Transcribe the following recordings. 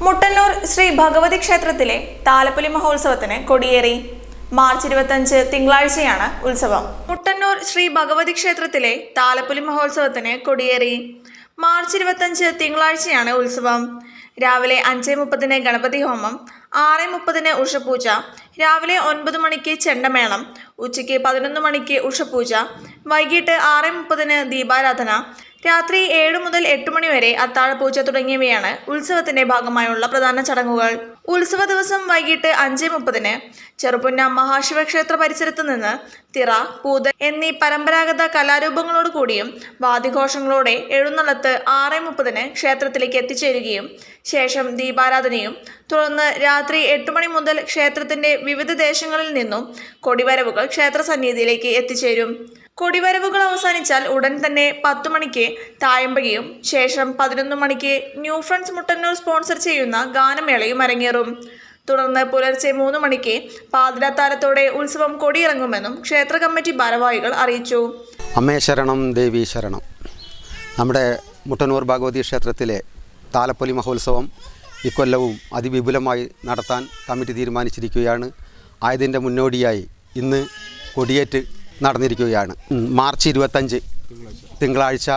മുട്ടന്നൂർ ശ്രീ ഭഗവതി ക്ഷേത്രത്തിലെ താലപ്പൊലി മഹോത്സവത്തിന് കൊടിയേറി. മാർച്ച് 25 തിങ്കളാഴ്ചയാണ് ഉത്സവം. മുട്ടന്നൂർ ശ്രീ ഭഗവതി ക്ഷേത്രത്തിലെ താലപ്പൊലി മഹോത്സവത്തിന് കൊടിയേറി. മാർച്ച് 25 തിങ്കളാഴ്ചയാണ് ഉത്സവം. രാവിലെ 5:30 ഗണപതി ഹോമം, 6:30 ഉഷപൂജ, രാവിലെ 9 മണിക്ക് ചെണ്ടമേളം, ഉച്ചയ്ക്ക് 11 മണിക്ക് ഉഷപൂജ, വൈകിട്ട് 6:30 ദീപാരാധന, രാത്രി 7 മുതൽ 8 മണി വരെ അത്താഴപൂജ തുടങ്ങിയവയാണ് ഉത്സവത്തിന്റെ ഭാഗമായുള്ള പ്രധാന ചടങ്ങുകൾ. ഉത്സവ ദിവസം വൈകിട്ട് 5:30 ചെറുപുന്ന മഹാശിവക്ഷേത്ര പരിസരത്ത് നിന്ന് തിറ, പൂതൽ എന്നീ പരമ്പരാഗത കലാരൂപങ്ങളോട് കൂടിയും വാദ്യഘോഷങ്ങളോടെ എഴുന്നള്ളത്ത് 6:30 ക്ഷേത്രത്തിലേക്ക് എത്തിച്ചേരുകയും ശേഷം ദീപാരാധനയും തുടർന്ന് രാത്രി 8 മണി മുതൽ ക്ഷേത്രത്തിന്റെ വിവിധ ദേശങ്ങളിൽ നിന്നും കൊടിവരവുകൾ ക്ഷേത്ര സന്നിധിയിലേക്ക് എത്തിച്ചേരും. കൊടിവരവുകൾ അവസാനിച്ചാൽ ഉടൻ തന്നെ 10 മണിക്ക് തായമ്പകയും ശേഷം 11 മണിക്ക് ന്യൂ ഫ്രണ്ട്സ് മുട്ടന്നൂർ സ്പോൺസർ ചെയ്യുന്ന ഗാനമേളയും അരങ്ങേറും. തുടർന്ന് പുലർച്ചെ 3 മണിക്ക് പാതിരാത്താരത്തോടെ ഉത്സവം കൊടിയിറങ്ങുമെന്നും ക്ഷേത്ര കമ്മിറ്റി ഭാരവാഹികൾ അറിയിച്ചു. അമ്മേ ശരണം, ദേവി ശരണം. നമ്മുടെ മുട്ടന്നൂർ ഭഗവതി ക്ഷേത്രത്തിലെ താലപ്പൊലി മഹോത്സവം ഇക്കൊല്ലവും അതിവിപുലമായി നടത്താൻ കമ്മിറ്റി തീരുമാനിച്ചിരിക്കുകയാണ്. ആയതിൻ്റെ മുന്നോടിയായി ഇന്ന് കൊടിയേറ്റ് നടന്നിരിക്കുകയാണ്. മാർച്ച് 25 തിങ്കളാഴ്ച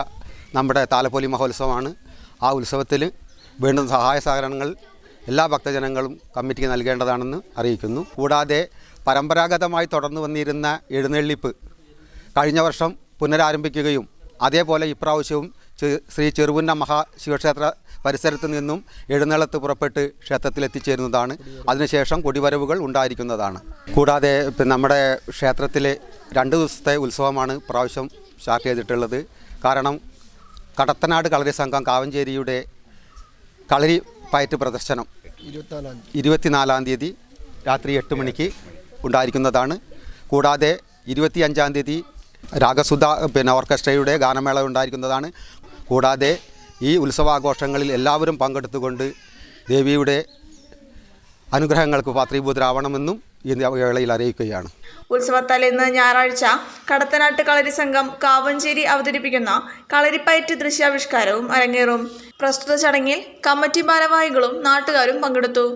നമ്മുടെ താലപ്പൊലി മഹോത്സവമാണ്. ആ ഉത്സവത്തിൽ വേണ്ടുന്ന സഹായ സഹകരണങ്ങൾ എല്ലാ ഭക്തജനങ്ങളും കമ്മിറ്റിക്ക് നൽകേണ്ടതാണെന്ന് അറിയിക്കുന്നു. കൂടാതെ പരമ്പരാഗതമായി തുടർന്നു വന്നിരുന്ന എഴുന്നള്ളിപ്പ് കഴിഞ്ഞ വർഷം പുനരാരംഭിക്കുകയും അതേപോലെ ഇപ്രാവശ്യവും ശ്രീ ചെറുപുന്ന മഹാശിവക്ഷേത്ര പരിസരത്ത് നിന്നും എഴുന്നള്ളത്ത് പുറപ്പെട്ട് ക്ഷേത്രത്തിൽ എത്തിച്ചേരുന്നതാണ്. അതിനുശേഷം കൊടിവരവുകൾ ഉണ്ടായിരിക്കുന്നതാണ്. കൂടാതെ നമ്മുടെ ക്ഷേത്രത്തിലെ 2 ദിവസത്തെ ഉത്സവമാണ് പ്രാവശ്യം സ്റ്റാർട്ട് ചെയ്തിട്ടുള്ളത്. കാരണം കടത്തനാട് കളരി സംഘം കാവഞ്ചേരിയുടെ കളരി പയറ്റ് പ്രദർശനം 24-ാം തീയതി രാത്രി 8 മണിക്ക് ഉണ്ടായിരിക്കുന്നതാണ്. കൂടാതെ 25-ാം തീയതി രാഗസുധ ഓർക്കസ്ട്രയുടെ ഗാനമേള ഉണ്ടായിരിക്കുന്നതാണ്. കൂടാതെ ഈ ഉത്സവാഘോഷങ്ങളിൽ എല്ലാവരും പങ്കെടുത്തുകൊണ്ട് ദേവിയുടെ അനുഗ്രഹങ്ങൾക്ക് പാത്രീഭൂതരാവണമെന്നും ഈ വേളയിൽ അറിയിക്കുകയാണ്. ഉത്സവത്തലേന്ന് ഞായറാഴ്ച കടത്തനാട്ട് കളരി സംഘം കാവഞ്ചേരി അവതരിപ്പിക്കുന്ന കളരിപ്പയറ്റ് ദൃശ്യാവിഷ്കാരവും അരങ്ങേറും. പ്രസ്തുത ചടങ്ങിൽ കമ്മിറ്റി ഭാരവാഹികളും നാട്ടുകാരും പങ്കെടുത്തു.